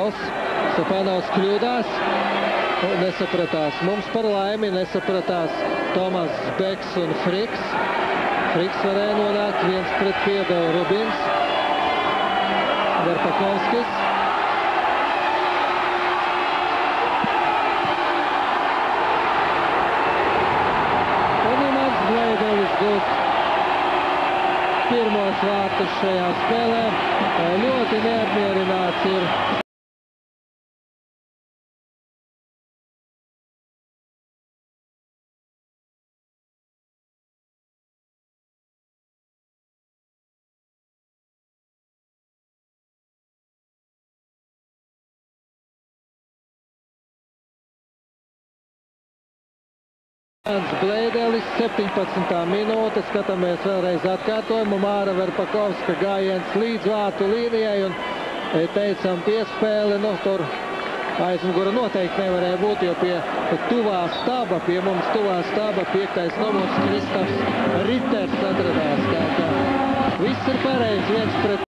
Stepanovs kļūdās, nesapratās. Mums par laimi nesapratās Tomas Beks un Friks. Friks varēja nonākt 1 pret piedeva Rubins. Verpakovskis. Un Imants Bleidelis gūst pirmos vārtus šajā spēlē. Ļoti neapmierināts ir Imants Bleidelis, 17. minūte, skatāmies vēlreiz atkārtojumu. Māra Verpakovska gājiens līdz vārtu līnijai un teicam piespēle, tur aizmugura noteikti nevarēja būt, jo pie tuvā staba, pie mums tuvā staba 5. numurs Kristofs Riters atradās. Tā kā viss ir pareizi, 1 pret